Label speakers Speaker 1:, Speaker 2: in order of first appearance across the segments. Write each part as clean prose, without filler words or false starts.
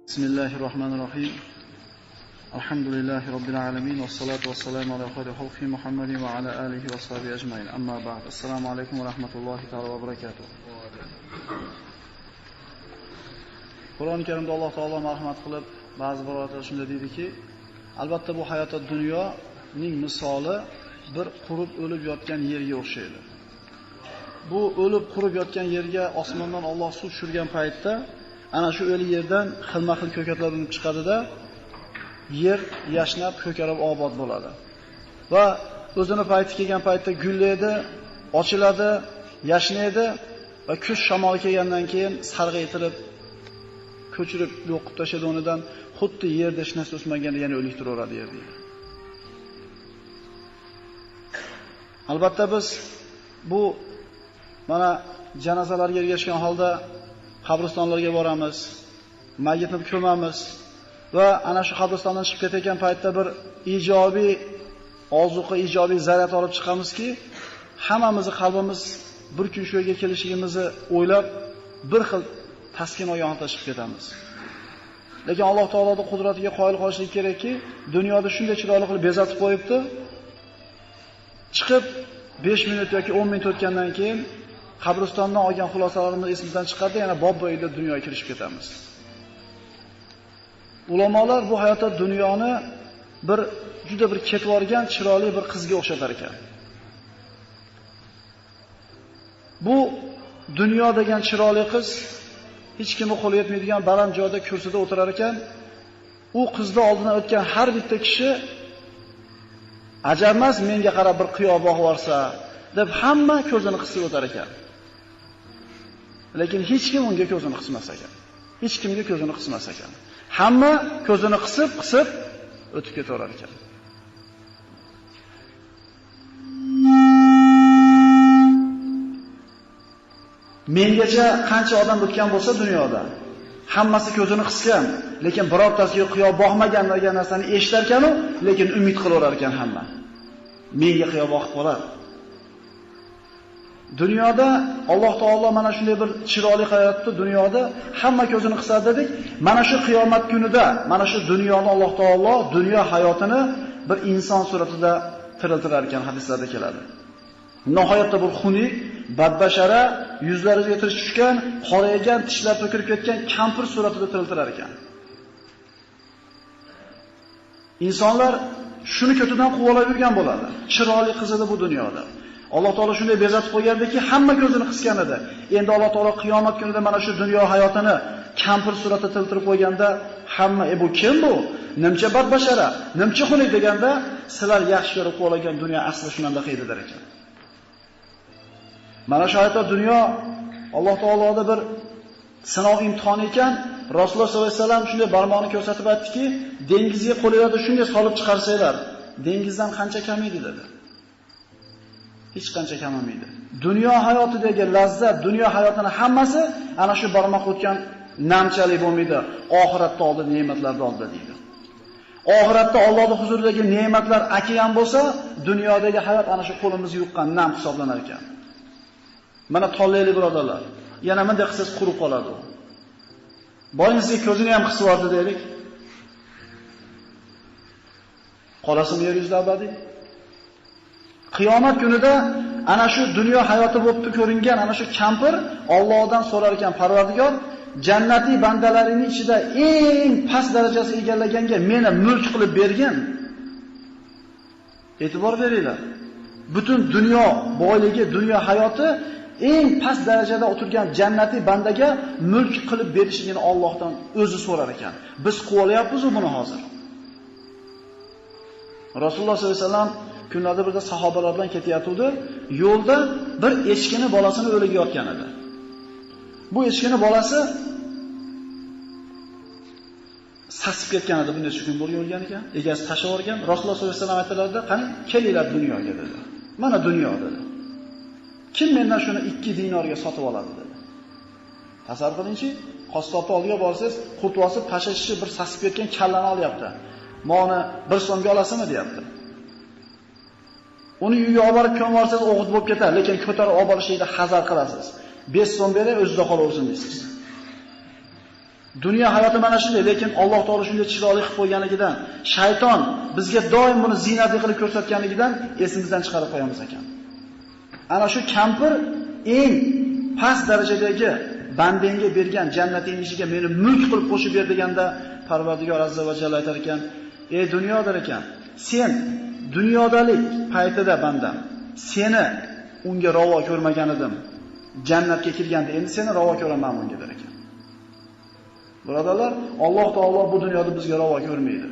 Speaker 1: Bismillahirrahmanirrahim. Alhamdulillahi Rabbil alamin. Wassalatu wassalamu ala khayri khalqi Muhammadin wa ala alihi wa sahbihi ajma'in. Amma ba'd. Assalomu alaykum va rahmatullohi ta'ala va barakatuh. Qur'oni Karimda Alloh taolo marhamat qilib, ba'zi birodarlar shunday deydiki, albatta bu hayotda dunyoning misoli bir qurib o'lib yotgan yerga o'xshaydi. Bu o'lib qurib yotgan yerga osmondan Alloh suv tushirgan paytda ana shu o'li yerdan xilma-xil ko'katlar unib chiqadi-da, yer yashnab, ko'karib obod bo'ladi. Va o'zini payti kelgan paytda gullaydi, ochiladi, yashnaydi va kuz shamoli kelgandan keyin sarg'aytirib, ko'chirib yo'qib tashlaydi o'rnidan, xuddi yerda hech narsa o'smaganda yana o'lik turaveradi yer deydi. Albatta biz bu mana janozalarga ergashgan holda qabristonlarga boramiz, mayyitni ko'mamiz va ana shu qabristondan chiqib ketayotgan paytda bir ijobiy ozuqa, ijobiy zaryad olib chiqamizki, hammamizni qalbimiz bir kun shu yerga kelishimizni o'ylab bir xil taskin olgan holda chiqib ketamiz. Lekin Alloh taoloning qudratiga qoyil qolishlik kerakki, dunyoda shunday chiroyli qilib bezatib qo'yibdi. Chiqib 5 minut yoki 10 minut o'tgandan keyin qabristondan olgan xulosalarimiz esimizdan chiqadi, yana bob-boyida dunyoga kirishib ketamiz. Ulamolar bu hayotda dunyoni bir juda bir ketib borgan chiroyli bir qizga o'xshatar ekan. Bu dunyo degan chiroyli qiz hech kimga qo'li yetmaydigan baland joyda kursida o'tirar ekan. U qizni oldidan o'tgan har bitta kishi ajarmas menga qarab bir qiyo boqib borsa deb hamma ko'zini qisib o'tar ekan. Lekin hech kim unga ko'zini qismas ekan. Hech kimga ko'zini qismas ekan. Hamma ko'zini qisib o'tib ketaverar ekan. Mengacha qancha odam o'tgan bo'lsa dunyoda, hammasi ko'zini qisgan, lekin birortasiga qiyo boqmagan degan narsani eshitar ekan-u, lekin umid qilaverar ekan hamma. Menga qiyo boqib qolar. Dunyoda Alloh taolo mana shunday bir chiroyli hayotni dunyoda hamma ko'zini qisadi dedik. Mana shu qiyomat kunida, mana shu dunyoni Alloh taolo dunyo hayotini bir inson suratida tiriltirar ekan, hadislarda keladi. Nihoyatda bir xunuk, badbashara, yuzlariga tish tushgan, qoraygan, tishlar to'kilib ketgan kampir suratida tiriltirar ekan. Insonlar shuni ko'tidan quvalab yurgan bo'ladi. Chiroyli qizidi bu dunyoda. Alloh taolo shunday bezatib qo'ygandiki, hamma ko'zini qisgan edi. Endi Alloh taolo qiyomat kunida mana shu dunyo hayotini kampir suratida tiltirib qo'yganda, hamma bu kim bu? Nimcha badbashara, nimcha xunuk deganda, sizlar yaxshi ko'rib qo'ygan dunyo asli shunday qiyidilar ekan. Mana shu hayotda dunyo Alloh taoloda bir sinov imtihon ekan. Rasululloh sollallohu alayhi vasallam shunday barmoqni ko'rsatib aytdiki, dengizga qo'lingizga shunday solib chiqarsanglar, dengizdan qancha kamaydi dedi. Hech qancha kamamaydi. Dunyo hayotidagi lazzat, dunyo hayotining hammasi ana shu barmoq o'tgan namchalik bo'lmaydi. Oxiratda oldin ne'matlarni oldi deydi. Oxiratda Allohning huzuridagi ne'matlar akayan bo'lsa, dunyodagi hayot ana shu qo'limizni yuqqan nam hisoblanar ekan. Mana tollayli birodarlar, yana bunday qilsangiz qurib qoladi u. Boyingizga ko'zini ham qisib oldi deylik. Qolasimi yer yuzida abadiy? Qiyomat kunida ana shu dunyo hayoti bo'lib ko'ringan ana shu kampir Allohdan so'rar ekan, Parvardigor, jannatiy bandalarining ichida eng past darajasi egallaganga meni mulk qilib bergin. E'tibor beringlar. Butun dunyo boyligi, dunyo hayoti eng past darajada o'tirgan jannatiy bandaga mulk qilib berishini Allohdan o'zi so'rar ekan. Biz qo'lyapmiz-ku buni hozir. Rasululloh sollallohu alayhi vasallam kunlarda birda sahobalar bilan ketayotdi. Yo'lda bir echkini bolasini o'ligi yotgan edi. Bu echkini bolasi sasib ketgan edi, bunday kun bo'lgan o'lgan ekan. Egasi tashlab yuborgan. Rasululloh sollallohu alayhi vasallam aytdilar-da, "Qani kelinglar dunyoga" dedi. "Mana dunyo" dedi. "Kim mendan shuni 2 dinorga sotib oladi" dedi. Tasavvur qilingchi, qassobni oldiga borsangiz, qurt bosib tashlashi bir sasib ketgan kallani olyapti. "Moni 1 so'mga olasizmi?" deyapti. Uni uyga olib borib ko'mib olsangiz o'g'it bo'lib ketadi, lekin ko'tarib olib borishingda hazar qilasiz. 5 so'm beray, o'zida qolaversin deysiz. Dunyo hayoti mana shunday, lekin Alloh taolo shunday chiroyli qilib qo'yganligidan, shayton bizga doim buni ziynatli qilib ko'rsatganligidan esimizdan chiqarib qo'yamiz ekan. Ana shu kampir eng past darajadagi bandangga bergan jannatning eshigiga meni mulk qilib qo'shib ber deganda Parvardigor azza va jalla aytar ekan: "Ey dunyodir ekan, sen dunyodalik paytida bandam, seni unga ravo ko'rmagan edim. Jannatga kirganda endi seni ravo ko'raman unga" der ekan. Birodarlar, Alloh taolo bu dunyoda bizga ravo ko'rmaydi.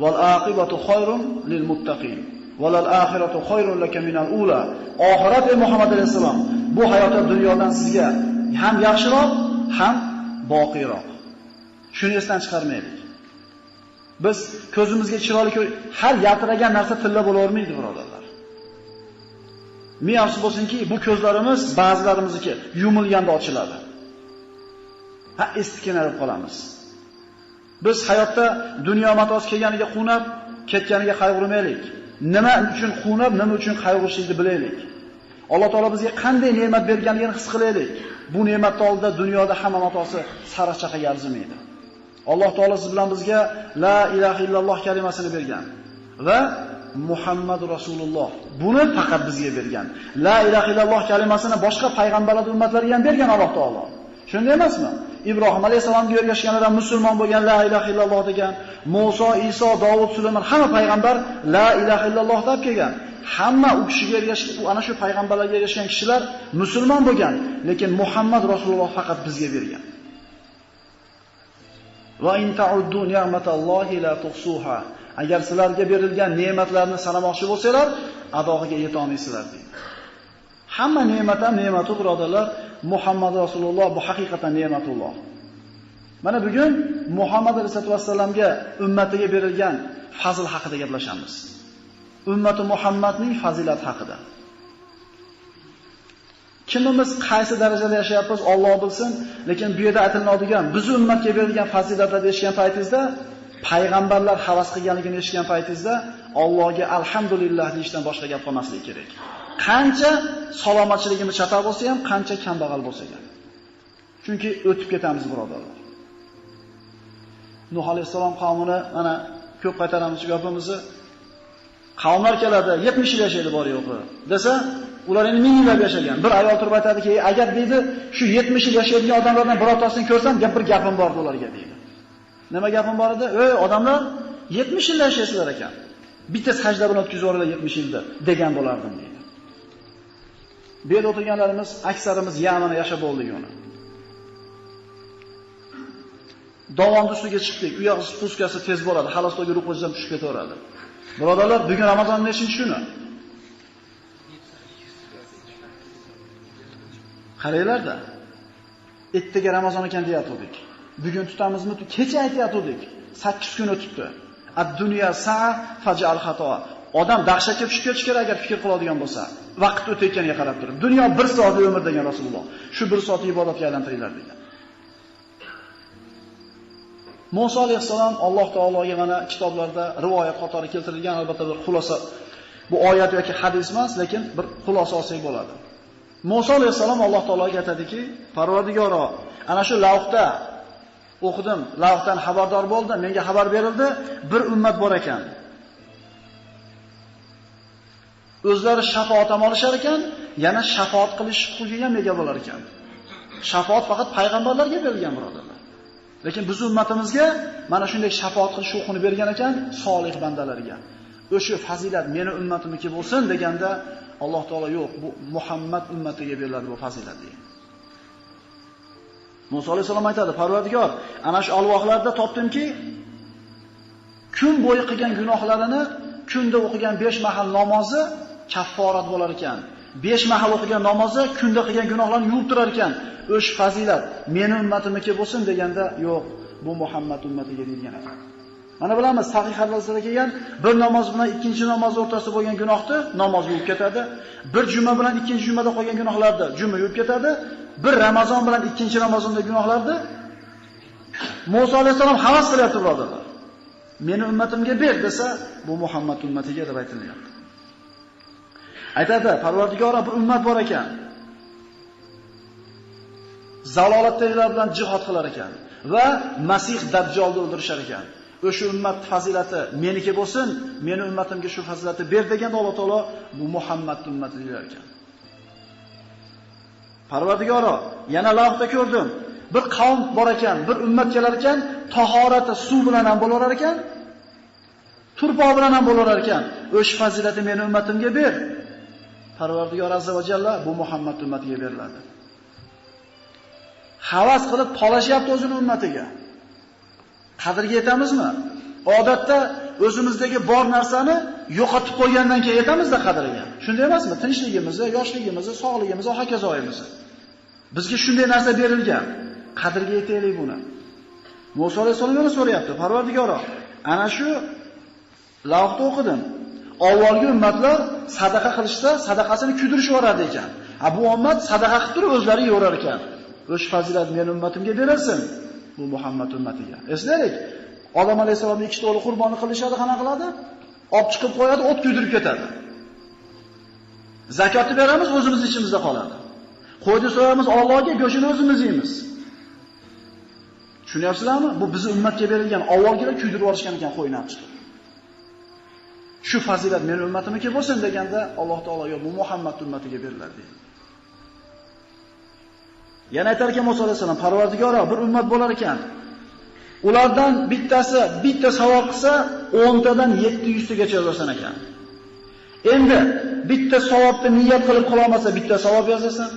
Speaker 1: Val aqibatu khayrun lil muttaqin. Val akhiratu khayrun laka minal ula. Oxirat ey Muhammad alayhisalom, bu hayotda dunyodan sizga ham yaxshiroq, ham boqiyroq. Shuni esdan chiqarmaylik. Biz ko'zimizga chiroyli har yaltiragan narsa tilla bo'lavermaydi, birodarlar. Ming afsus bo'lsinki, bu ko'zlarimiz ba'zilarimizniki yumilganda ochiladi. Eskinarib qolamiz. Biz hayotda dunyo matosi kelganiga qunab, ketganiga qayg'urmaylik. Nima uchun qunab, nima uchun qayg'urishni bilaylik. Alloh taolo bizga qanday ne'mat berganligini his qilaylik. Bu ne'matning oldida dunyoda hamma matosi sariqchaqaga arzimaydi. Alloh taolo siz bilan bizga la ilaha illalloh kalimasini bergan va Muhammad Rasululloh buni faqat bizga bergan. La ilaha illalloh kalimasini boshqa payg'ambarlar ummatlariga ham bergan Alloh taolo. Shunday emasmi? Ibrohim alayhisolamga ergashganlardan musulmon bo'lgan la ilaha illalloh degan, Musa, Iso, Davud, Sulaymon hamma payg'ambar la ilaha illalloh deb kelgan. Hamma u kishiga ergashgan, ana shu payg'ambarlarga ergashgan kishilar musulmon bo'lgan, lekin Muhammad Rasululloh faqat bizga bergan. Va in ta'uddu ni'matallohi la tuhsuha. Agar sizlarga berilgan ne'matlarni sanamoqchi bo'lsanglar, adog'iga yeta olmaysizlar deydi. Hamma ne'mat ham ne'matu birodarlar, Muhammad Rasululloh bu haqiqatan ne'matulloh. Mana bugun Muhammad alayhisolatu vassalamga ummatiga berilgan fazl haqida gaplashamiz. Ummati Muhammadning fazilati haqida. Kimimiz qaysi darajada yashayapmiz Alloh bilsin, lekin bu yerda aytiladigan biz ummatga berilgan fazilatlarni eshitgan paytingizda, payg'ambarlar havas qilganligini eshitgan paytingizda Allohga alhamdulillah deyishdan boshqa gap qolmasligi kerak. Qancha salomatchiligimiz chatoq bo'lsa ham, qancha kambag'al bo'lsa ham. Chunki o'tib ketamiz birodarlar. Nuh alayhisalom qavmini mana ko'p qaytaramiz gapimizni. Qavmlar keladi, 70 yil yashaydi bor yo'qi desa, ular endi 1000 yillab yashagan. Bir ayol turib aytadiki, agar deydi, shu 70 yil yashaydigan odamlardan birortasini ko'rsam, bir gapim bor ularga deydi. Nima gapim bor edi? Ey odamlar, 70 yil yashaysizlar ekan. Bitta sajda bilan o'tkazib yuboradilar 70 yilda degan bo'lardim deydi. Bu yerda o'tirganlarimiz aksarimiz Yamanda yashab bo'ldik uni. Dovon ustiga chiqdik. U yoq spuskasi tez bo'ladi. Xalosdagi ruqozdan tushib ketaveradi. Birodarlar, bugun Ramazonning nechinchi kuni? Qaranglar-da. Ertaga Ramazon ekan deyatdik. Bugun tutamizmi? Kecha aytayotdik. 8 kun o'tibdi. Ad-dunya sa'a faj'al xatoa. Odam dahshatga tushib ketish kerak agar fikr qiladigan bo'lsa. Vaqt o'tayotganiga qarab turib. Dunyo 1 soatlik umr degan Rasululloh. Shu 1 soatni ibodatga aylantiringlar degan. Musa alayhisalom Alloh taologa mana kitoblarda rivoyat qatori keltirilgan, albatta bir xulosa. Bu oyat yoki hadis emas, lekin bir xulosa olsak bo'ladi. Musa alayhisalom Alloh taologa aytadiki, Parvardigoro, ana shu lavhda o'qidim, lavhdan xabardor bo'ldim, menga xabar berildi, bir ummat bor ekan. O'zlari shafaat olishar ekan, yana shafaat qilish huquqiga ham ega bo'lar ekan. Shafaat faqat payg'ambarlarga berilgan birodarlar. Lekin biz ummatimizga mana shunday shafaat qilish huquqini bergan ekan solih bandalarga. O'sha fazilat meni ummatimniki bo'lsin deganda Alloh taolo yo'q, bu Muhammad ummatiga beriladi bu fazilat deydi. Musa alayhisalom aytadi, Parvardigor, ana shu alvohlarda topdimki, kun bo'yi qilgan gunohlarini kunda o'qigan 5 mahal namozi kafforat bo'lar ekan. 5 mahal o'qigan namozi kunda qilgan gunohlarni yuvib turar ekan. O'sha fazilat meni ummatimniki bo'lsin deganda yo'q, bu Muhammad ummatiga deyilgan ekan. Mana bilamiz, sahih hadislarda kelgan, bir namoz bilan ikkinchi namoz o'rtasida bo'lgan gunohni namoz yuvib ketadi. Bir juma bilan ikkinchi jumada qolgan gunohlarni juma yuvib ketadi. Bir Ramazon bilan ikkinchi Ramazonda gunohlarni Musa alayhisalom havas qilyapti birodarlar. Meni ummatimga ber desa, bu Muhammad ummatiga deb aytilyapti. Aytadi, Parvardigor bir ummat bor ekan. zalolatdagilar bilan jihad qilar ekan va Masih Dajjolni o'ldirishar ekan. O'sha ummat fazilati meniki bo'lsin, meni ummatimga shu fazilatni ber degan Alloh taolo bu Muhammad ummati deyar ekan. Parvardigoro, yana lavhda ko'rdim. Bir qavm bor ekan, bir ummat kelar ekan, tahorati suv bilan ham bo'lar ekan, turpoq bilan ham bo'lar ekan. O'sha fazilatni meni ummatimga ber. Parvardigor azza va jalla bu Muhammad ummatiga beriladi. Havas qilib tolashyapti o'zining ummatiga. Qadrga yetamizmi? Odatda o'zimizdagi bor narsani yo'qotib qo'ygandan keyin yetamizda qadriga. Shunday emasmi? Tinchligimizni, yoshligimizni, sog'ligimizni, hokazoyimizni. Bizga shunday narsa berilgan. Qadrga yetaylik buni. Musa alayhisalom yana so'rayapti, Parvardigoro, ana shu lavhda o'qidim. Avvalgi ummatlar sadaqa qilishsa, sadaqasini kuydirishib yuboradi ekan. Bu ummat sadaqa qilib turib o'zlari yo'rar ekan. O'sha fazilat men ummatimga berilsin. Bu Muhammad ummatiga. Eslaylik, Odam alayhisalomning ikkita o'g'li qurbonni qilishadi, qana qiladi? Olib chiqib qo'yadi, o't kuydirib ketadi. Zakotni beramiz, o'zimiz ichimizda qoladi. Qo'yni so'yamiz Allohga, go'shini o'zimiz yeymiz. Tushunyapsizlarmi? Bu bizning ummatga berilgan, avvalgilar kuydirib yuborishgan ekan qo'yni olib chiqib. Shu fazilat men ummatimga bo'lsin deganda Alloh taolo yo bu Muhammad ummatiga beriladi deydi. Yana aytar ekan Musa alayhisalom, Parvardigoro, bir ummat bo'lar ekan. Ulardan bittasi bitta savob qilsa, 10 tadan 700 tagacha yozasan ekan. Endi bitta savobni niyat qilib qila olmasa, bitta savob yozasan.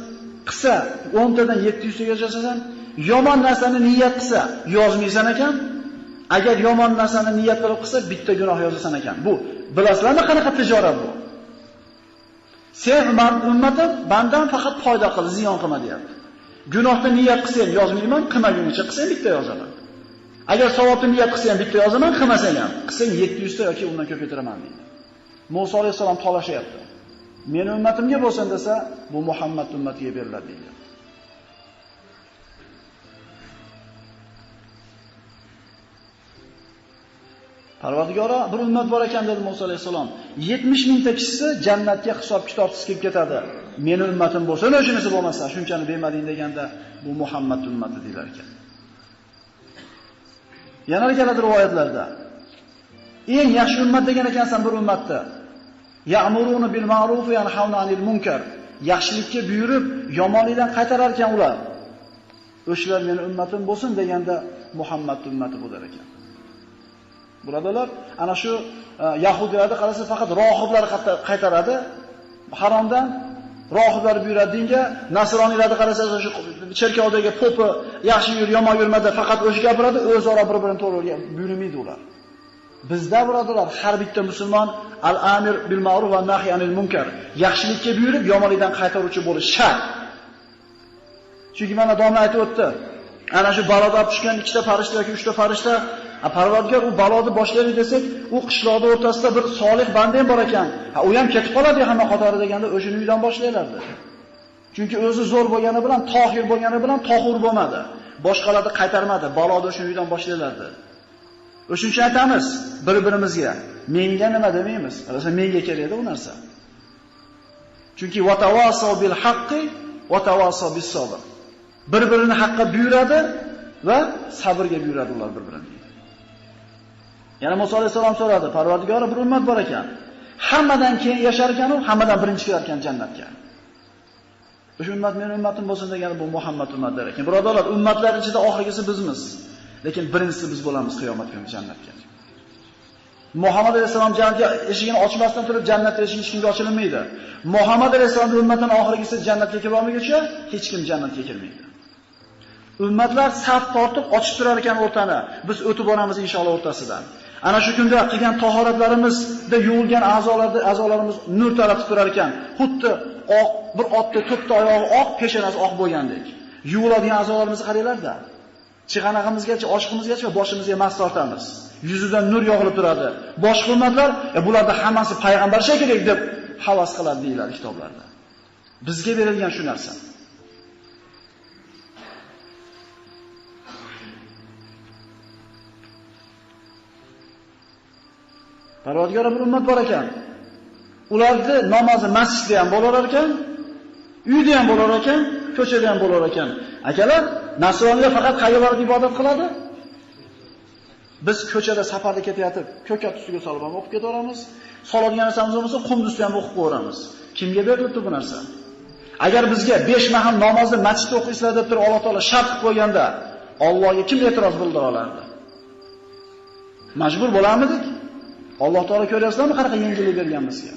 Speaker 1: Qilsa 10 tadan 700 tagacha yozasan. Yomon narsani niyat qilsa, yozmaysan ekan. Agar yomon narsani niyat qilib qilsa, bitta gunoh yozasan ekan. Bu bilasizlarmi qanaqa tijorat bu? Sen ummatim bandan faqat foyda qil, ziyon qilma deyapti. Gunohni niyat qilsang yozmayman, qilmagunicha qilsang bitta yozaman. Agar savobni niyat qilsang bitta yozaman, qilmasang ham, qilsang 700 ta yoki undan ko'paytiraman deydi. Musa alayhisalom tolashyapti. Meni ummatimga bo'lsin desa, bu Muhammad ummatiga beriladi deydi. Parvardigoro, bir ummat bor ekan dedi Musa alayhisalom. 70 mingta kishisi jannatga hisob-kitobsiz kirib ketadi. Meni ummatim bo'lsa, o'shanisi bo'lmasa, shunchani bermading deganda bu Muhammad ummati deylar ekan. Yana keladi rivoyatlarda. Eng yaxshi ummat degan ekansan bir ummatda. Ya'muruna bil ma'ruf va yanhauna 'anil munkar. Yaxshilikka buyurib, yomonlikdan qaytarar ekan ular. O'shalar meni ummatim bo'lsin deganda Muhammad ummati bo'lar ekan. Birodalar, ana shu yahudiylarda qarasa faqat rohiblar qaytaradi. Haromdan rohiblar buyuradi dinga, nasroniylarda qarasa o'sha cherkovdagi popi yaxshi yur, yomon yurmada faqat o'sha gapiradi, o'zaro bir-birini to'g'riga buyurmaydi ular. Bizda birodalar, har bitta musulmon al-amir bil ma'ruf va nahy anil munkar, yaxshilikka buyurib, yomonlikdan qaytaruvchi bo'lish shart. Chunki mana domla aytib o'tdi. Ana shu baloda tushgan ikkita farishta yoki uchta farishta, Parvardigor u baloni boshlaylik desak, u qishloqning o'rtasida bir solih banda ham bor ekan. U ham ketib qoladi hamma qatori deganda o'shini uydan boshlaylardi. Chunki o'zi zo'r bo'lgani bilan, tohir bo'lgani bilan tohur bo'lmadi. Boshqalarni qaytarmadi, baloni o'shini uydan boshlaylardi. O'shuning uchun aytamiz bir-birimizga, menga nima demaymiz, aslida menga kerakda u narsa. Chunki vatavaso bil haqqi va tavaso bis sabr. Bir-birini haqqa buyuradi va sabrga buyuradi ular bir-birini. Yana Musa alayhisalom so'radi, Parvardigori bir ummat bor ekan. Hammadan keyin yashar ekan u, hammadan birinchi kirar ekan jannatga. O'sha ummat meni ummatim bo'lsin degani bu Muhammad ummatlari ekan. Birodarlar, ummatlar ichida oxirgisi bizmiz. Lekin birinchisi biz bo'lamiz qiyomat kuni jannatga. Muhammad alayhisalom jannatga eshigini ochmasdan turib jannat eshigi hech kimga ochilmaydi. Muhammad alayhisalomning ummatining oxirgisi jannatga kira olmaguncha hech kim jannatga kirmaydi. Ummatlar saf tortib ochib turar ekan o'rtani. Biz o'tib boramiz inshaalloh o'rtasidan. Ana shu kunda qilgan tahoratlarimizda yuvilgan a'zolarimiz nur taratib turar ekan. Xuddi oq bir otning to'rtta oyog'i oq, peshonasi oq bo'lgandek. Yuviladigan a'zolarimizni qaranglar-da. Chig'anag'imizgacha, oshqimizgacha boshimizga mas tortamiz. Yuzidan nur yog'ilib turadi. Boshqa ummatlar, bularda hammasi payg'ambar shekilli deb havas qiladi deyiladi kitoblarda. Bizga berilgan shu narsa. Parvardigor bir ummat bor ekan. Ularni namozi masjidda ham bo'lar ekan, uyda ham bo'lar ekan, ko'chada ham bo'lar ekan. Akalar, nasroniylar faqat qayga borib ibodat qiladi? Biz ko'chada safarda ketayotib, ko'kat ustiga solib ham o'qib ketaveramiz. Soladigan narsamiz bo'lmasa, qumni ustida ham o'qib qo'yamiz. Kimga berilibdi bu narsa? Agar bizga 5 mahal namozni masjidda o'qiysizlar deb turib Alloh taolo shart qilib qo'yganda, Allohga kim e'tiroz bildira olardi? Majbur bo'larmidik? Alloh taolo ko'ryapsizlarmi qanaqa yengillik bergan bizga?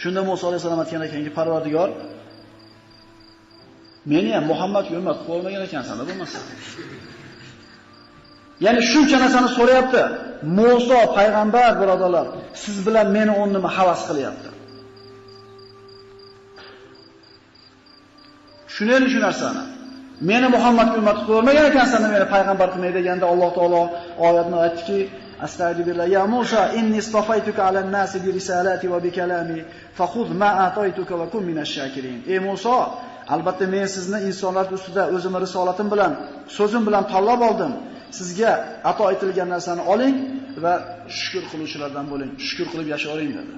Speaker 1: Shunda Musa alayhisalom aytgan ekanki, Parvardigor, meni ham Muhammadga ummat qo'ymagan ekansan-da bo'lmasa. Ya'ni shuncha narsani so'rayapti. Musa payg'ambar birodarlar, siz bilan meni o'rnimga havas qilyapti. Tushunaylik shu narsani. Meni Muhammadga ummat qo'ymagan ekansan, meni payg'ambar qilmay deganda Alloh taolo oyatni aytdiki, Astagfirullah ya Musa inni istafaytuka alan nasi bi risalati va bi kalami fakhudh ma ataytuka va kun minash shakirin. Ey Musa, albatta men sizni insonlar ustida o'zimning risolatim bilan, so'zim bilan tanlab oldim. Sizga ato etilgan narsani oling va shukr qiluvchilardan bo'ling. Shukr qilib yashayvering dedi.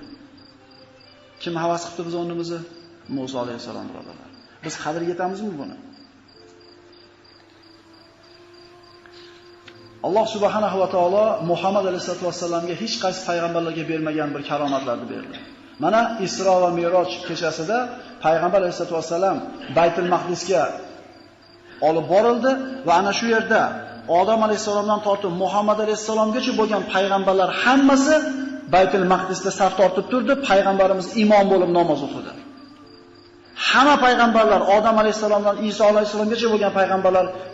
Speaker 1: Kim havas qildi biz o'rnimizni? Musa alayhisalom birodarlar. Biz qadr yetamizmi buni? Alloh subhanahu va taolo Muhammad alayhisolatu vasallamga hech qaysi payg'ambarlarga bermagan bir karomatlarni berdi. Mana Isro va Miroj kechasida payg'ambar alayhisolatu vasallam Baytul Maqdisga olib borildi va ana shu yerda Odam alayhisalomdan tortib Muhammad alayhisalomgacha bo'lgan payg'ambarlar hammasi Baytul Maqdisda saf tortib turdi, payg'ambarimiz imom bo'lib namoz o'qidi. Hamma payg'ambarlar Odam alayhisalomdan Iso alayhisalomgacha bo'lgan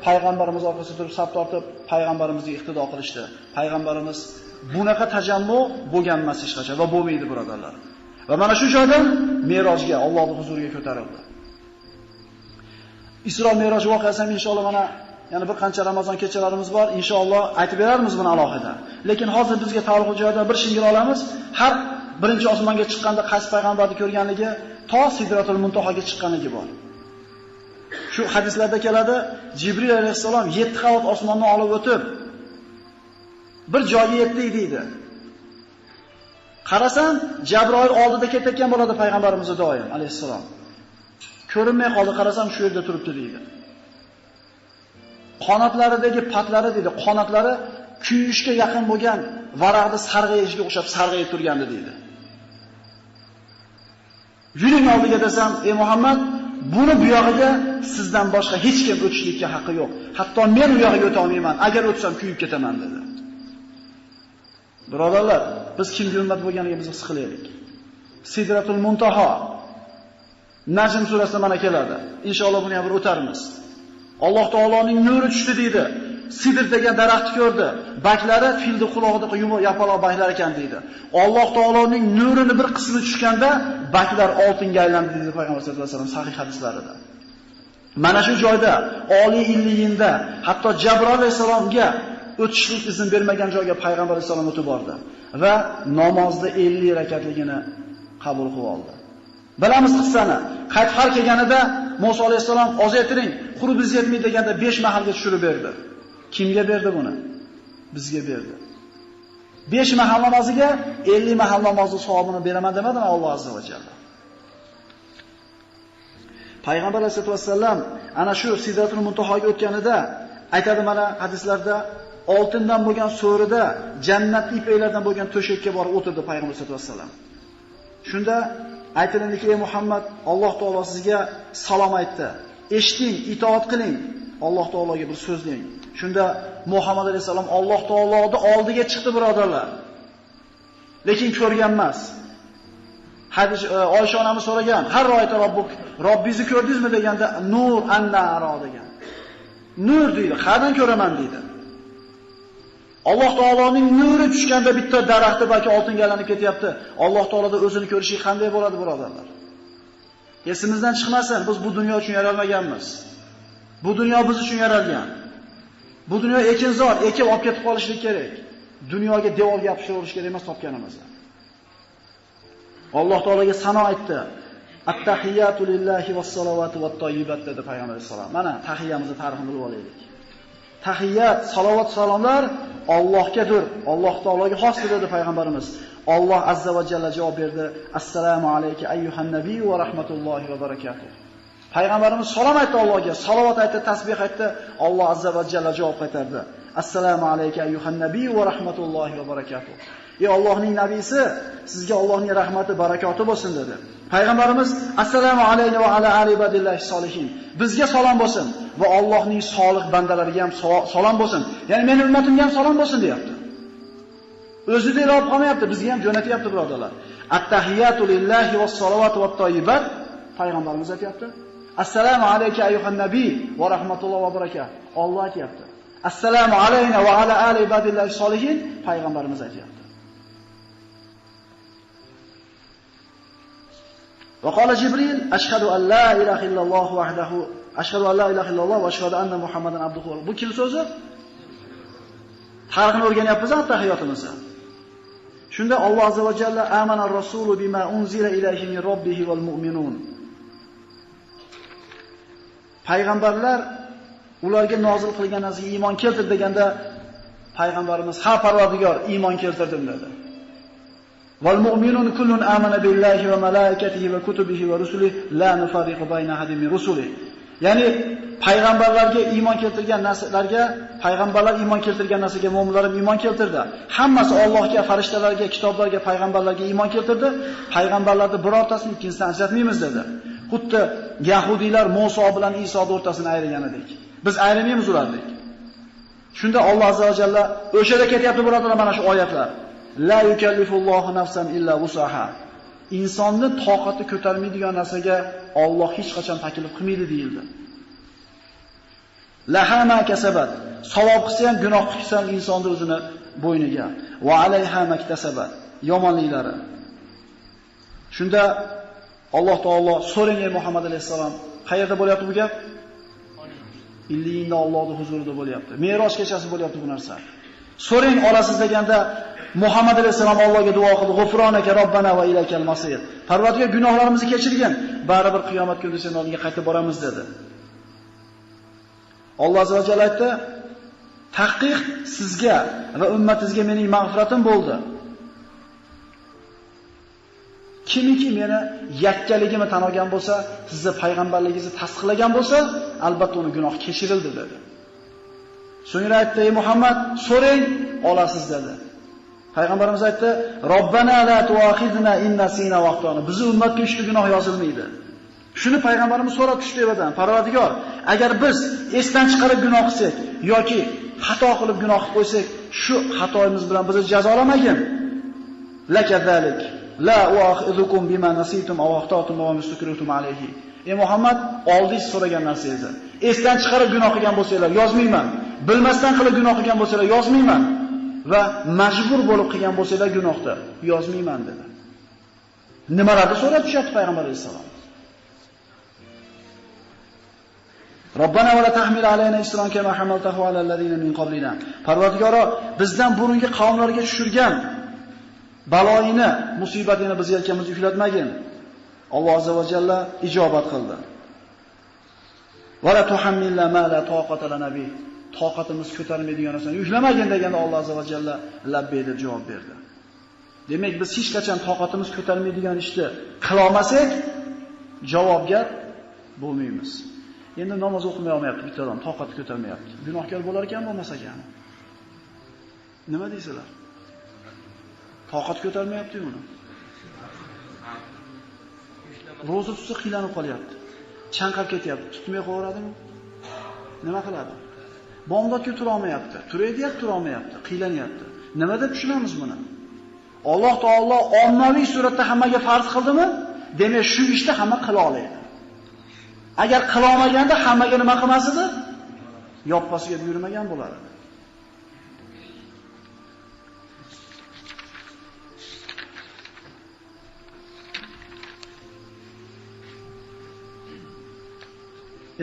Speaker 1: payg'ambarimiz orqasida turib saf tortib payg'ambarimizga iqtido qilishdi. Payg'ambarimiz bunaqa tajammu bo'lgan emas hech qachon va bo'lmaydi birodarlar. Va mana shu joydan Merojga, Allohning huzuriga ko'tarildi. Isro Meroj voqeasi ham inshaalloh mana yana bir qancha Ramazon kechalarimiz bor, inshaalloh aytib beramiz buni alohida. Lekin hozir bizga taalluqli joydan bir shingir olamiz. Har birinchi osmonga chiqqanda qaysi payg'ambarni ko'rganligi to Sidratul Muntahoga chiqqanligi bor. Shu hadislarda keladi, Jibril alayhisalom 7 qavat osmonni olib o'tib bir joyga yetdi deydi. Qarasam, Jabroil oldida ketayotgan bo'ladi payg'ambarimiz doim alayhisalom. Ko'rinmay qoldi, qarasam shu yerda turibdi deydi. Qanotlaridagi patlari deydi, qanotlari kuyishga yaqin bo'lgan varaqni sarg'ayishga o'xshab sarg'ayib turgandi deydi. Yuring oldiga desam, ey Muhammad, buni bu yog'iga sizdan boshqa hech kim o'tishlikka haqqi yo'q. Hatto men u yog'iga o'ta olmayman. Agar o'tsam kuyib ketaman dedi. Birodarlar, biz kimga ummat bo'lganligimizni his qilaylik. Sidratul Muntaho Najm surasida mana keladi. Inshaalloh buni ham bir o'tarmiz. Alloh taoloning nuri tushdi deydi. Sidr degan daraxtni ko'rdi. Baklari filni qulog'ida yumaloq yapaloq baklar ekan deydi. Alloh taoloning nurini bir qismi tushganda baklar oltinga aylandi deydi payg'ambar sollallohu alayhi vasallam sahih hadislarida. Mana shu joyda oliy illiyinda hatto Jabroil alayhisalomga o'tishlik izn bermagan joyga payg'ambar alayhisalom o'tib bordi va namozda 50 rakatligini qabul qilib oldi. Bilamiz qissani. Qaytib kelganida Musa alayhisalom ozaytiring, qurbiz yetmaydi deganda 5 mahalga tushirib berdi. Kimga berdi buni? Bizga berdi. 5 mahal namoziga 50 mahal namozni savobini beraman demadimi Alloh azza va jalla? Payg'ambar alayhisolatu vasallam ana shu Sidratul Muntahoga o'tganida aytadi mana hadislarda oltindan bo'lgan so'rida jannat ipaklardan bo'lgan to'shakka borib o'tirdi payg'ambar alayhisolatu vasallam. Shunda aytilindiki, ey Muhammad, Alloh taolo sizga salom aytdi. Eshiting, itoat qiling. Alloh taologa bir so'zlang. Shunda Muhammad alayhisalom Alloh taoloning oldiga chiqdi birodarlar. Lekin ko'rgan emas. Hadis Oysha onamiz so'ragan, har royta Robbingizni ko'rdingizmi deganda nur annara degan. Nur deydi, qayerdan ko'raman deydi. Alloh taoloning nuri tushganda bitta daraxtda balki oltinga aylanib ketyapti. Alloh taoloda o'zini ko'rishi qanday bo'ladi birodarlar? Esimizdan chiqmasin, biz bu dunyo uchun yaralmaganmiz. Bu dunyo biz uchun yaralgan. Bu dunyo ekinzor, ekib olib ketib qolishlik kerak. Dunyoga devorga yopishtirib kerak emas topganimizni. Alloh taologa sano aytdi. At-tahiyatu lillahi was-salavatu wat-tayyibat dedi payg'ambar sollallohu alayhi vasallam. Mana tahiyamizni tarixini bilib olaylik. Tahiyat, salovat, salomlar Allohgadir. Alloh taologa xos dedi payg'ambarimiz. Alloh azza va jalla javob berdi. Assalomu alayka ayyuhan nabiy va rahmatullohi va barakatuh. Payg'ambarimiz salom aytdi Allohga, salovat aytdi, tasbih aytdi. Alloh azza va jalla javob qaytardi. Assalomu alayka ayyuhan nabiy va rahmatullohi va barakatuh. Ey Allohning nabiysi, sizga Allohning rahmati, barakoti bo'lsin dedi. Payg'ambarimiz assalomu alayna va ala ali ibadillahi solihin. Bizga salom bo'lsin va Allohning solih bandalariga ham salom bo'lsin. Ya'ni mening ummatimga ham salom bo'lsin deyapti. O'zida olib qolmayapti, bizga ham jo'natyapti birodarlar. At-tahiyatu lillahi was salawatu wat tayyibat. Payg'ambarimiz aytayapti. Assalomu alayka ayyuhan nabiy va rahmatullohi va barakatuh. Alloh aytayapti. Assalomu alayna va ala ali ibadillahi solihin. Payg'ambarimiz aytayapti. وقال جبريل أشهد أن لا إله إلا الله وحده أشهد أن لا إله إلا الله وأشهد أن محمدا عبده ورسوله. Bu kim so'zi? Tarixni o'rganyapmiz hatta hayotimizda. Shunda Alloh azza va jalla amana ar-rasulu bima unzila ilayhi min robbihi wal mu'minun. Payg'ambarlar ularga nozil qilgan narsaga iymon keltirdi deganda payg'ambarimiz ha Parvardigor iymon keltirdim dedi. Wal mu'minun kullun amana billahi va malaikatihi va kutubihi va rusulihi la nufarriqu bayna ahadin min rusulihi. Ya'ni payg'ambarlarga iymon keltirgan narsalarga, payg'ambarlar iymon keltirgan narsaga mu'minlar ham iymon keltirdi. Hammasi Allohga, farishtalarga, kitoblarga, payg'ambarlarga iymon keltirdi. Payg'ambarlarning birortasini ikkinchisidan ajratmaymiz dedi. Xuddi yahudiylar Musa bilan Iso o'rtasini ayirgan edik. Biz ayirmaymiz ularni. Shunda Alloh azza va jalla o'shada ketyapti birodarlar mana shu oyatlar. La yukallifullohu nafsan illa wusaha. Insonni toqati ko'tarmaydigan narsaga Alloh hech qachon taklif qilmaydi deyildi. Laha ma kasabat. Savob qilsa ham, gunoh qilsa ham insonning o'zini bo'yniga. Va alayha maktasabat. Yomonliklari. Shunda Alloh taolo so'rang ey Muhammad alayhisalom, qayerda bo'lyapti bu gap? Illiyinda Allohning huzurida bo'lyapti. Me'roj kechasi bo'lyapti bu narsa. So'rang olasiz deganda Muhammad alayhisalom Allohga duo qildi. G'ufronaka robbana va ilaykal masir. Parvardigor gunohlarimizni kechirgin, baribir qiyomat kunida sen oldiga qaytib boramiz dedi. Alloh azza va jalla aytdi: "Tahqiq sizga va ummatingizga mening mag'firatim bo'ldi. Kimiki meni yakkaligimni tan olgan bo'lsa, sizni payg'ambarligingizni tasdiqlagan bo'lsa, albatta uni gunoh kechirildi" dedi. So'ngra aytdi: "Ey Muhammad, so'rang, olasiz" dedi. Payg'ambarimiz aytdi: "Robbana la tu'akhidna in nasina va akhtana." Bizning ummatga ushbu gunoh yozilmaydi. Shuni payg'ambarimiz so'rab tushdiyedan, Parvardigor, agar biz esdan chiqarib gunoh qilsak yoki xato qilib gunoh qilib qo'ysak, shu xatoyimiz bilan bizni jazolamagin. Lakazalik la u'akhidhukum bima nasitum aw akhtatum wa mustakritum alayhi. Ey Muhammad, oldingiz so'ragan narsangizni esdan chiqarib gunoh qilgan bo'lsanglar yozmayman. Bilmasdan qilib gunoh qilgan bo'lsanglar yozmayman. Va majbur bo'lib qilgan bo'lsanglar gunohda yozmayman dedi. Nimalarni so'rab tushyapti payg'ambar alayhisalom? Robbana va la tahmil alayna isron kama hamaltahu ala alladhina min qablina. Parvardigoro, bizdan burungi qavmlarga tushirgan baloyini, musibatini bizga yelkamizga yuklatmagin. Alloh azza va jalla ijobat qildi. Va la tuhammilna ma la taqata lana bi. Toqatimiz ko'tarmaydigan narsani yuklamagin deganda Alloh azza va jalla labbay deb javob berdi. Demak, biz hech qachon toqatimiz ko'tarmaydigan ishni qila olmasak, javobgar bo'lmaymiz. Endi namoz o'qimay olmayapti bitta odam, toqat ko'tarmayapti. Gunohkor bo'lar ekan, bo'lmasa ekan. Nima deysizlar? Toqat ko'tarmayapti uni. Ro'za tutsa qiynalib qolyapti. Chanqab ketyapti. Tutmay qo'yaveradimi? Nima qiladi? Bomdodga tura olmayapti. Turaydi-yu tura olmayapti. Qiylanyapti. Nima deb tushunamiz buni? Alloh taolo ommaviy suratda hammaga farz qildimi? Demak, shu ishni hamma qila oladi. Agar qila olmaganda hammaga nima qilmas edi? Yoppasiga buyurmagan bo'lardi.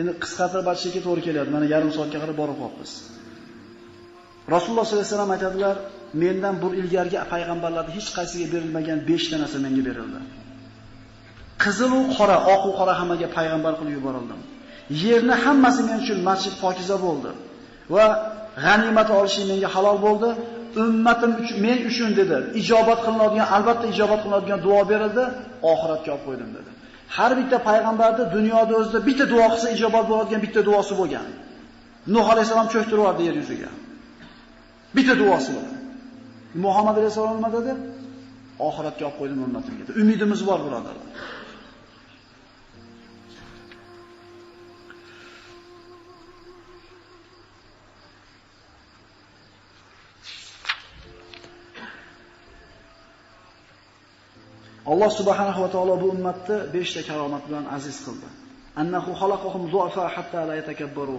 Speaker 1: Endi qisqartirib aytishga to'g'ri keladi. Mana yarim soatga qarab borib qolibmiz. Rasululloh sollallohu alayhi vasallam aytadilar, mendan bur ilgargi payg'ambarlarning hech qaysiga berilmagan 5 ta narsa menga berildi. Qizil va qora, oq va qora hammaga payg'ambar qilib yuborildim. Yerni hammasi men uchun masjid pokiza bo'ldi va g'animat olishim menga halol bo'ldi. Ummatim uchun, men uchun dedi, ijobat qilinadigan, albatta ijobat qilinadigan duo berildi, oxiratga olib qo'ydim dedi. Har bitta payg'ambarda dunyoda o'zida bitta duo qilsa ijobat bo'ladigan bitta duosi bo'lgan. Nuh alayhisalom cho'ktirib yer yuziga. Bitta duosi bor. Muhammad alayhisalom nima dedi? Oxiratga olib qo'ydim ummatimga. Umidimiz bor, birodarlar. Alloh subhanahu va taolo bu ummatni 5 ta karomat bilan aziz qildi. Annahu xalaqahum du'afa hatta la yatakabbaru.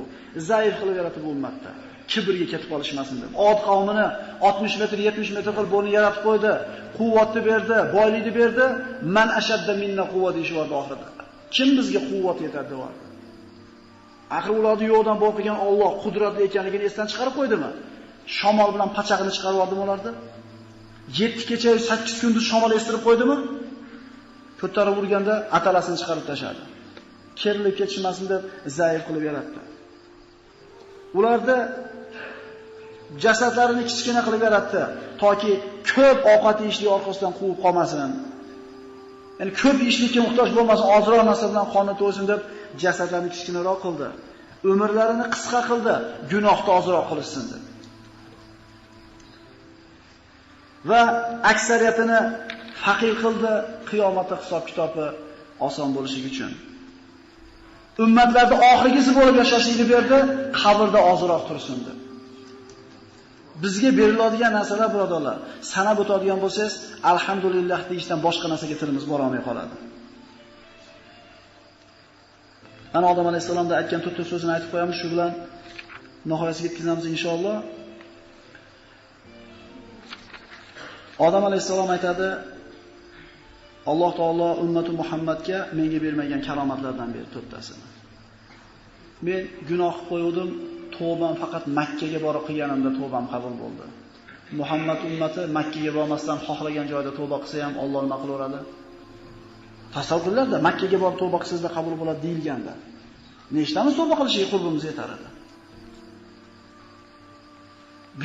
Speaker 1: Zaif qilib yaratdi bu ummatda. Kibrga ketib qolishmasin deb. Od qavmini 60 metr, 70 metr qilib bo'ni yaratib qo'ydi. Quvvatni berdi, boylikni berdi. Man ashadda minna quvvat deyishdi oxirida. Kim bizga quvvat yetadi deb. Axir ularni yo'qdan bor qilgan Alloh qudratli ekanligini esdan chiqarib qo'ydimi? Shamol bilan pachag'ini chiqarib yordimi ularni? 7 kecha 8 kunduz shamol estirib qo'ydimi? Ko'tarib urganda atalasini chiqarib tashladi. Kerilib ketishmasin deb zaif qilib yaratdi. Ularda jasadlarini kichkina qilib yaratdi, toki ko'p ovqat yeyishlik orqasidan quvib qolmasin. Ya'ni ko'p yeyishlikka muhtoj bo'lmasin, ozroq narsa bilan qoni to'ysin deb jasadlarini kichkinaroq qildi. Umrlarini qisqa qildi, gunohni ozroq qilishsin deb. Va aksariyatini faqir qildi, qiyomatda hisob-kitobi oson bo'lishi uchun. Ummatlarda oxirgisi bo'lib yashashlikni berdi, qabrda ozroq tursin deb. Bizga beriladigan narsalar, birodarlar, sanab o'tadigan bo'lsangiz, alhamdulillah deyishdan boshqa narsaga tilimiz bora olmay qoladi. Ana Odam alayhisalomda aytgan to'rtta so'zini aytib qo'yamiz, shu bilan nihoyasiga yetkazamiz inshaalloh. Odam alayhisalom aytadi: Alloh taolo ummati Muhammadga menga bermagan karomatlardan berdi to'rttasini. Men gunoh qilib qo'ydim, tavbam faqat Makka ga borib qilganimda tavbam qabul bo'ldi. Muhammad ummati Makka ga bormasdan xohlagan joyda tavba qilsa ham Alloh nima qilaveradi? Tasavvur qilinglar-da, Makka ga borib tavba qilsangizda qabul bo'ladi deyilganda. Nechtamiz tavba qilishga qurbimiz yetar edi?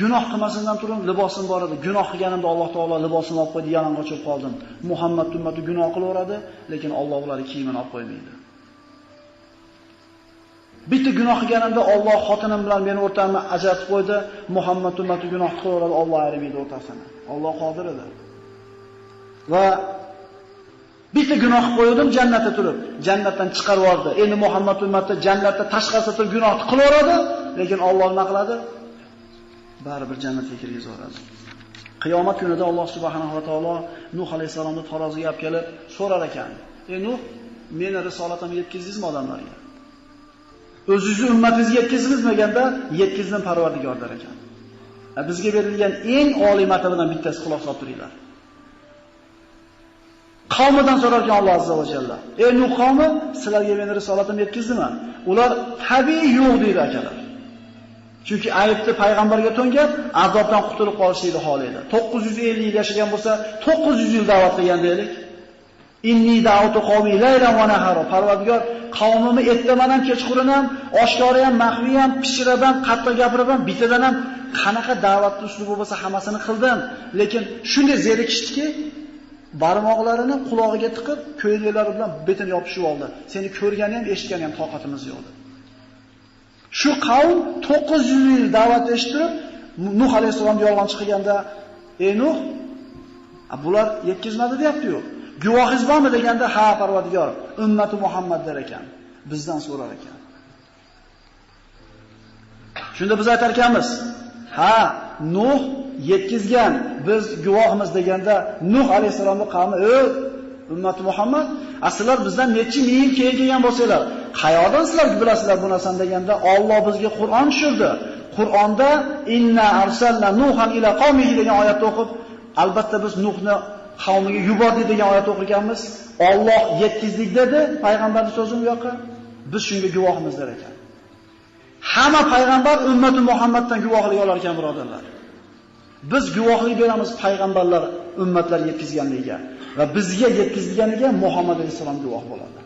Speaker 1: Gunoh qilmasindan turib libosim bor edi. Gunoh qilganimda Alloh taolo libosini olib qo'ydi, yalang'och bo'lib qoldim. Muhammad ummati gunoh qilaveradi, lekin Alloh ularning kiyimini olib qo'ymaydi. Bitta gunoh qilganimda Alloh xotinim bilan meni o'rtamni ajratib qo'ydi. Muhammad ummati gunoh qilaveradi, Alloh ayirmaydi o'rtasini. Alloh qodir edi. Va bitta gunoh qilib qo'ydim jannatda turib, jannatdan chiqarib yubordi. Endi Muhammad ummati jannatda tashqarisida turib gunoh qilaveradi, lekin Alloh nima qiladi? Baribir jannatga kirgizadi. Qiyomat kunida Alloh subhanahu va taolo Nuh alayhisalomni taroziga olib kelib so'rar ekan: "Ey Nuh, meni risolatimni yetkazdingizmi odamlarga?" O'zingizni ummatingizga yetkazmayganda yetkazdim Parvardigor der ekan. Bizga berilgan eng oliy martabadan bittasi xulosa olib turinglar. Qavmidan so'rar ekan Alloh azza va jalla: "Ey Nuh qavmi, sizlarga meni risolatimni yetkazdimmi?" Ular tabiiy yo'q deydi akalar. Chunki ayibni payg'ambarga to'ngab, azobdan qutulib qolishni xohlaydi. 950 yil yashagan bo'lsa, 900 yil da'vat qilgan deylik. Inni da'utu qawmi laylan va nahara. Parvardigor, qavmimni ertaman ham, kechqurun ham, oshkora ham, maxfiy ham, pishirib ham, qattiq gapirib ham, bitadan ham qanaqa da'vatni uslubi bo'lsa hammasini qildim. Lekin shunday zerikishdiki, barmoqlarini qulog'iga tiqib, ko'ylaklar bilan betini yopishib oldi. Seni ko'rgani ham, eshitgani ham toqatimiz yo'q. Shu qavm 900 yil da'vat eshitib, Nuh alayhisalomga yolg'on chiqganda, "Ey Nuh, bular yetkazmadi" deyapti-yu. Guvohingiz bormi deganda, "Ha, Parvardigor, ummati Muhammad" der ekan. Bizdan so'rar ekan. Shunda biz aytar ekanmiz: "Ha, Nuh yetkazgan, biz guvohimiz" deganda, Nuh alayhisalomning qavmi, ummati Muhammad, aslar bizdan necha ming yil keyin kelgan bo'lsalar, qayoqdan sizlar bilasizlar bu narsani deganda, Alloh bizga Qur'on tushirdi. Qur'onda inna arsalna nuhan ila qaumihi degan oyatni o'qib, albatta biz Nuhni qavmiga yubordik degan oyatni o'qiganmiz. Alloh yetkizdik dedi, payg'ambarning so'zi bu yoqqa. Biz shunga guvohimiz der ekan. Hamma payg'ambar ummati Muhammaddan guvohlik olar ekan, birodarlar. Biz guvohlik beramiz payg'ambarlar ummatlar yetkazganligiga va bizga yetkazilganiga Muhammad alayhisalom guvoh bo'ladi.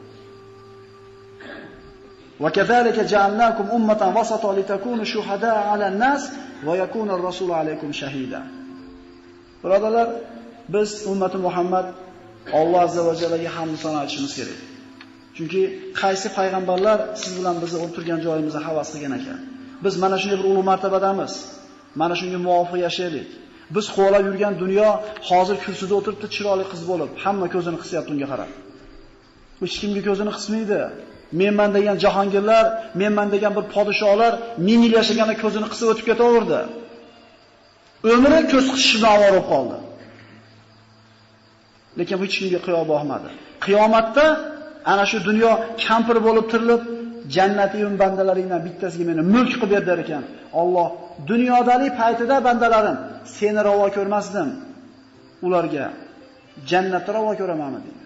Speaker 1: Va kazalika ja'alnakum ummatan wasata litakunu shuhada'a 'alan nas va yakuna ar-rasulu 'alaykum shahida. Birodarlar, biz ummati Muhammad Alloh azza va jallaga hamd sano aytishimiz kerak. Chunki qaysi payg'ambarlar siz bilan bizni o'tirgan joyimizda havas qilgan ekan. Biz mana shunday bir ulug' martabadamiz. Mana shunga muvofiq yashaylik. Biz qo'lab yurgan dunyo hozir kursida o'tiribdi, chiroyli qiz bo'lib, hamma ko'zini qisayapti unga qarab. Hech kimga ko'zini qismaydi. Menman degan jahongirlar, menman degan bir podshohlar 1000 yil yashaganda ko'zini qisib o'tib ketaverdi. Umri ko'z qisish bilan ovora bo'lib qoldi. Lekin hech kimga qiyo boqmadi. Qiyomatda ana shu dunyo kampir bo'lib tirilib, jannatiyum bandalaringdan bittasiga meni mulk qilib ber der ekan. Alloh dunyodagi paytida bandalarim seni ravo ko'rmasdim. Ularga jannatda ravo ko'ramanmi dedi.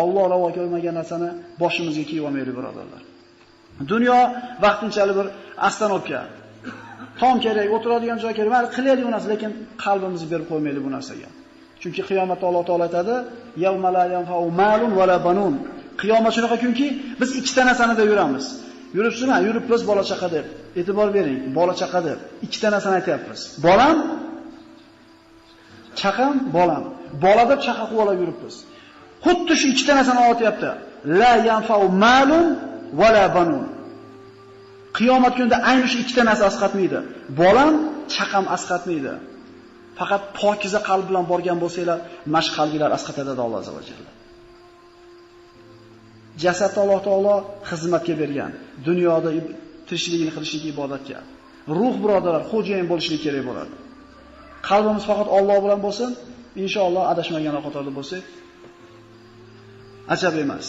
Speaker 1: Alloh ravo ko'rmagan narsani boshimizga kiyib olmaylik, birodarlar. Dunyo vaqtinchalik bir astanovka. Tom kerak, o'tiradigan joy kerak. Mayli qilaylik bu narsa, lekin qalbimizni berib qo'ymaylik bu narsaga. Chunki qiyomatda Alloh taolo aytadi: "Yawma la yanfa'u malun va la banun." Qiyomat shunaqa kunki, biz ikkita narsani deb yuramiz. Yuribsizmi? Yuribmiz bola chaqa deb. E'tibor bering, bola chaqa deb. Ikkita narsani aytyapmiz. Bolam, chaqam, bolam. Bola deb chaqa qilib olib yuribmiz. Xuddi shu ikkita narsani aytyapti. La yanfa'u malun va la banun. Qiyomat kunida ayni shu ikkita narsa asqatmaydi. Bolam, chaqam asqatmaydi. Faqat pokiza qalb bilan borgan bo'lsanglar, mash qalbinglar asqatadi dedi Alloh azza va jalla. Jasadni Alloh taolo xizmatga bergan. Dunyoda tirikchiligini qilishlik ibodatga. Ruh birodarlar, xo'jayin bo'lishlik kerak bo'ladi. Qalbimiz faqat Alloh bilan bo'lsin, inshaalloh adashmagan qatorda bo'lsak, ajab emas.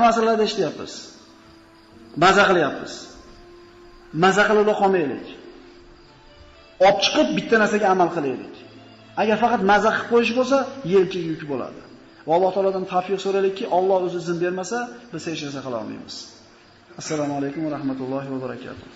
Speaker 1: Masalarda ishlayapmiz. Maza qilyapmiz. Maza qilib qolmaylik. Olib chiqib bitta narsaga amal qilaylik. Agar faqat maza qilib qo'yish bo'lsa, yelka yuk bo'ladi. Va Alloh taolodan tavfiq so'raylikki, Alloh o'zi izn bermasa, biz hech narsa qila olmaymiz. Assalomu alaykum va rahmatullohi va barakatuh.